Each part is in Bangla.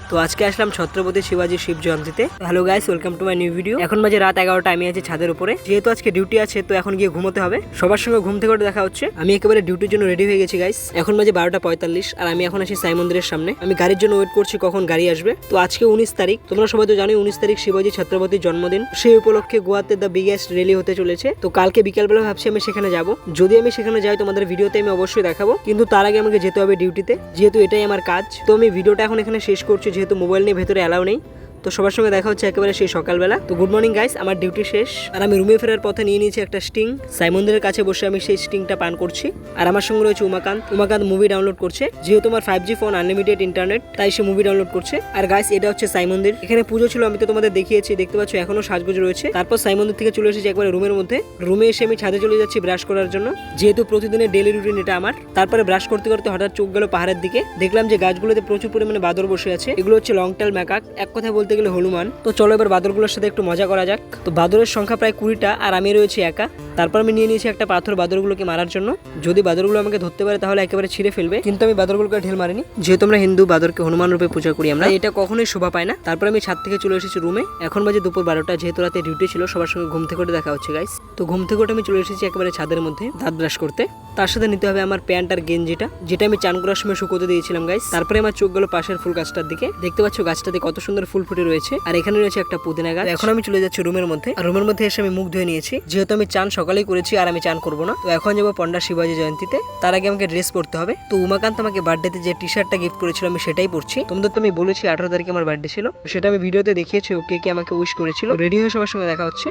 তো আজকে আসলাম ছত্রপতি শিবাজি শিব জয়ন্তীতে। Hello guys, welcome to my new video. এখন বাজে রাত 11টা, আমি আছি ছাদের উপরে। যেহেতু আজকে ডিউটি আছে তো এখন গিয়ে ঘুমোতে হবে। সবার সঙ্গে ঘুম থেকে দেখা হচ্ছে। আমি একেবারে ডিউটির জন্য রেডি হয়ে গেছি গাইস। এখন বাজে 12:45 আর আমি এখন আছি সাই মন্দিরের সামনে। আমি গাড়ির জন্য ওয়েট করছি কখন গাড়ি আসবে। তো আজকে 19 তারিখ, তোমরা সবাই তো জানো 19 তারিখ শিবাজি ছত্রপতির জন্মদিন। সেই উপলক্ষে গোয়াতে দ্য বিগেস্ট র্যালি হতে চলেছে। তো কালকে বিকালবেলা ভাবছি আমি সেখানে যাব। যদি আমি সেখানে যাই তোমাদের ভিডিওতে আমি অবশ্যই দেখাবো, কিন্তু তার আগে আমাকে যেতে হবে ডিউটিতে, যেহেতু এটাই আমার কাজ। তো আমি ভিডিওটা এখন এখানে শেষ করছি, যেহেতু মোবাইল নিয়ে ভেতরে অ্যালাউ নেই। তো সবার সঙ্গে দেখা হচ্ছে একেবারে সেই সকালবেলা। তো গুড মর্নিং গাইস, আমার ডিউটি শেষ আর আমি রুমে ফেরার পথে নিয়ে নিয়েছি একটা স্টিং। সাই মন্দিরের কাছে বসে আমি সেই স্টিংটা পান করছি। আর আমার সঙ্গে রয়েছে উমাকান্ত মুভি ডাউনলোড করছে। যেহেতু আমার 5G ফোন, আনলিমিটেড ইন্টারনেট, তাই সে মুভি ডাউনলোড করছে। আর গাইস, এটা হচ্ছে সাই মন্দির। এখানে পুজো ছিল, আমি তো তোমাদের দেখিয়েছি, দেখতে পাচ্ছ এখনো সাজগোজ রয়েছে। তারপর সাই মন্দির থেকে চলে এসেছি একবারে রুমের মধ্যে। রুমে এসে আমি ছাদে চলে যাচ্ছি ব্রাশ করার জন্য, যেহেতু প্রতিদিনের ডেলি রুটিন এটা আমার। তারপরে ব্রাশ করতে করতে হঠাৎ চোখ গেল পাহাড়ের দিকে। দেখলাম যে গাছগুলোতে প্রচুর পরিমাণে বাদর বসে আছে। এগুলো হচ্ছে লং টেল ম্যাকাক, এক কথা বলতে গেলে হনুমান। তো চলো এবার বাদরগুলোর সাথে একটু মজা করা যাক। তো বাদরের সংখ্যা প্রায় 20টা আর আমি রয়েছি একা। তারপর আমি নিয়ে নিয়েছি একটা পাথর বাদরগুলোকে মারার জন্য। যদি বাদরগুলো আমাকে ধরতে পারে তাহলে একেবারে ছিঁড়ে ফেলবে, কিন্তু আমি বাদরগুলোকে ঢেল মারিনি। যেহেতু আমরা হিন্দু, বাদরকে হনুমান রূপে পূজা করি আমরা, এটা কখনোই শোভা পায় না। তারপর আমি ছাদ থেকে চলে এসেছি রুমে। এখন বাজে দুপুর 12টা, যেহেতু রাতে ডিউটি ছিল। সবার সঙ্গে ঘুম থেকে দেখা হচ্ছে গাইস। তো ঘুম থেকে আমি চলে এসেছি একেবারে ছাদের মধ্যে দাঁত ব্রাশ করতে। তার সাথে নিতে হবে আমার প্যান্ট আর গেঞ্জিটা, যেটা আমি চান করার সময় শুকোতে দিয়েছিলাম গাইস। তারপরে আমার চোখ গেল পাশের ফুল গাছটার দিকে। দেখতে পাচ্ছ গাছটাতে কত সুন্দর ফুল ফুটে রয়েছে, আর এখানে রয়েছে একটা পুদিনা গাছ। এখন আমি চলে যাচ্ছি রুমের মধ্যে। আর রুমের মধ্যে এসে আমি মুখ ধুয়ে নিয়েছি, যেহেতু আমি চান সকালেই করেছি আর আমি চান করবো না। তো এখন যাবো পন্ডা শিবাজি জয়ন্তীতে। তার আগে আমাকে ড্রেস পরতে হবে। তো উমাকান্ত আমাকে বার্থডেতে যে টি শার্টটা গিফট করেছিল আমি সেটাই পরছি। তোমাদের তো আমি বলেছি 18 তারিখে আমার বার্থডে ছিল, সেটা আমি ভিডিওতে দেখিয়েছি ওকে কে আমাকে উইশ করেছিল। রেডি হয়ে সবার সঙ্গে দেখা হচ্ছে।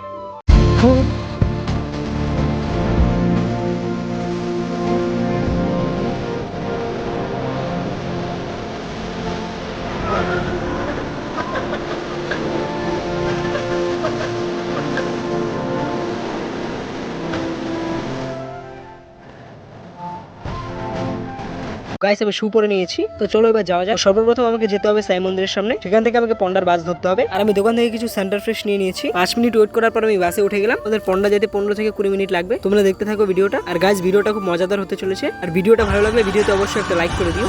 গাইস, আমি শু পরে নিয়েছি। তো চলো এবার যাওয়া যাক। সর্বপ্রথম আমাকে যেতে হবে সাই মন্দিরের সামনে। সেখান থেকে আমাকে পন্ডার বাস ধরতে হবে। আর আমি দোকান থেকে কিছু সেন্টার ফ্রেশ নিয়ে নিয়েছি। 5 মিনিট ওয়েট করার পর আমি বাসে উঠে গেলাম। আমাদের পন্ডা যেতে 15 থেকে 20 মিনিট লাগবে। তোমরা দেখতে থাকো ভিডিওটা। আর গাইস, ভিডিওটা খুব মজাদার হতে চলেছে। আর ভিডিওটা ভালো লাগলে ভিডিওতে অবশ্যই একটা লাইক করে দিও।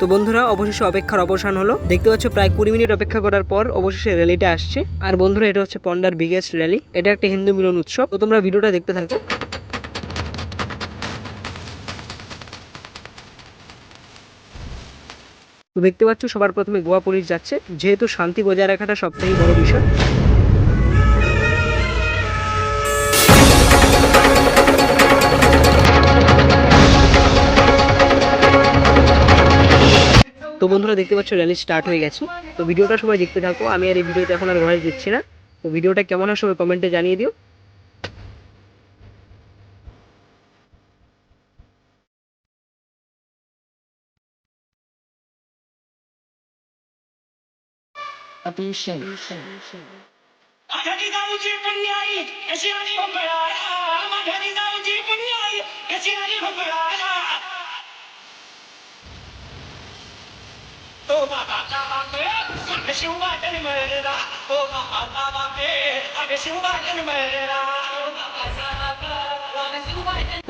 তো বন্ধুরা, অবশেষে অপেক্ষার অবসান হলো। দেখতে পাচ্ছ প্রায় 20 মিনিট অপেক্ষা করার পর অবশেষে র্যালিটা আসছে। আর বন্ধুরা, এটা হচ্ছে পন্ডার বিগেস্ট র্যালি। এটা একটা হিন্দু মিলন উৎসব। তো তোমরা ভিডিওটা দেখতে থাকো। তো দেখতে পাচ্ছ সবার প্রথমে গোয়া পুলিশ যাচ্ছে, যেহেতু শান্তি বজায় রাখাটা সবথেকে বড় বিষয়। তো বন্ধুরা, দেখতে পাচ্ছ র্যালি স্টার্ট হয়ে গেছে। তো ভিডিওটা সবাই দেখতে থাকো। আমি আর এই ভিডিওতে এখন আর ভয়েস দিচ্ছি না। তো ভিডিওটা কেমন হয় সবাই কমেন্টে জানিয়ে দিও।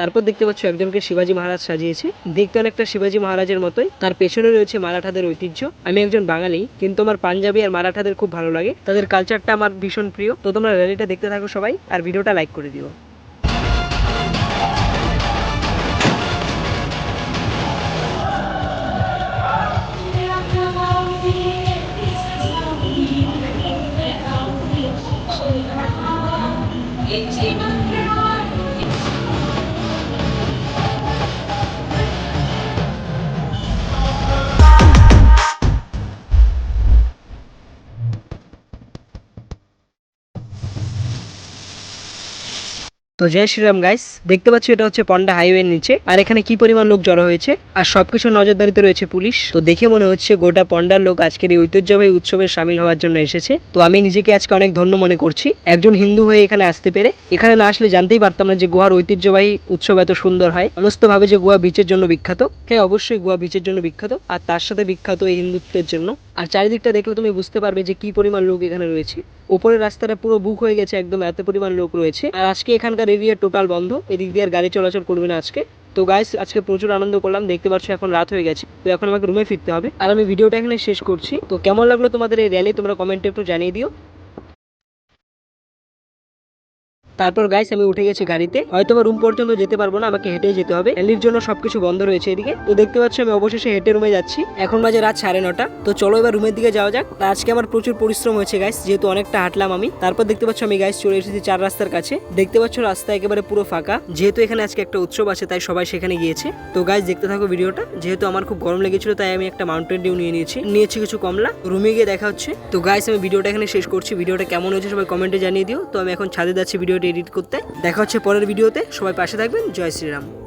তারপর দেখতে পাচ্ছ একজনকে শিবাজি মহারাজ সাজিয়েছে। দেখতে অনেকটা শিবাজি মহারাজের মতোই। তার পেছনে রয়েছে মারাঠাদের ঐতিহ্য। আমি একজন বাঙালি, কিন্তু আমার পাঞ্জাবি আর মারাঠাদের খুব ভালো লাগে। তাদের কালচারটা আমার ভীষণ প্রিয়। তো তোমরা র্যালিটা দেখতে থাকো সবাই, আর ভিডিওটা লাইক করে দিও। তো জয় শ্রীরাম গাইস, দেখতে পাচ্ছ এটা হচ্ছে পন্ডা হাইওয়ের নিচে। আর এখানে কি পরিমাণ লোক জড়ো হয়েছে, আর সবকিছু নজরদারিতে রয়েছে পুলিশ। তো দেখে মনে হচ্ছে গোটা পন্ডার লোক আজকের এই ঐতিহ্যবাহী উৎসবে সামিল হওয়ার জন্য এসেছে। তো আমি নিজেকে আজকে অনেক ধন্য মনে করছি একজন হিন্দু হয়ে এখানে আসতে পেরে। এখানে না আসলে জানতেই পারতাম না যে গোয়ার ঐতিহ্যবাহী উৎসব এত সুন্দর হয়। সমস্ত ভাবে যে গোয়া বিচের জন্য বিখ্যাত। হ্যাঁ, অবশ্যই গোয়া বিচের জন্য বিখ্যাত, আর তার সাথে বিখ্যাত এই হিন্দুত্বের জন্য। আর চারিদিকটা দেখলে তুমি বুঝতে পারবে যে কি পরিমাণ লোক এখানে রয়েছে। উপরের রাস্তাটা পুরো বুক হয়ে গেছে একদম, এত পরিমাণ লোক রয়েছে। আর আজকে এখানকার এরিয়া টোটাল বন্ধ, এদিক দিয়ে আর গাড়ি চলাচল করবে না আজকে। তো গাইস আজকে প্রচুর আনন্দ করলাম, দেখতে পাচ্ছ এখন রাত হয়ে গেছে, তো এখন আমাকে রুমে ফিরতে হবে আর আমি ভিডিওটা এখানে শেষ করছি। তো কেমন লাগলো তোমাদের এই র্যালি তোমরা কমেন্টে একটু জানিয়ে দিও। তারপর গাইস আমি উঠে গেছি গাড়িতে, হয়তো রুম পর্যন্ত যেতে পারবো না, আমাকে হেঁটে যেতে হবে, র্যালির জন্য সবকিছু বন্ধ রয়েছে এদিকে। তো দেখতে পাচ্ছ আমি অবশেষে হেঁটে রুমে যাচ্ছি, এখন বাজে রাত 9:30। তো চলো এবার রুমের দিকে যাওয়া যাক। তা আজকে আমার প্রচুর পরিশ্রম হয়েছে গাইস, যেহেতু অনেকটা হাঁটলাম আমি। তারপর দেখতে পাচ্ছ আমি গাইস চলে এসেছি 4 রাস্তার কাছে, দেখতে পাচ্ছ রাস্তা একেবারে পুরো ফাঁকা, যেহেতু এখানে আজকে একটা উৎসব আছে তাই সবাই সেখানে গিয়েছে। তো গাইস দেখতে থাকো ভিডিওটা, যেহেতু আমার খুব গরম লেগেছিল তাই আমি একটা মাউন্টেন ডিউ নিয়েছি কিছু কমলা। রুমে গিয়ে দেখা হচ্ছে। তো গাইস আমি ভিডিওটা এখানে শেষ করছি, ভিডিওটা কেমন হয়েছে সবাই কমেন্টে জানিয়ে দিও। তো আমি এখন ছাদে যাচ্ছি ভিডিওটা এডিট করতে, দেখা হচ্ছে পরের ভিডিওতে, সবাই পাশে থাকবেন। জয় শ্রীরাম।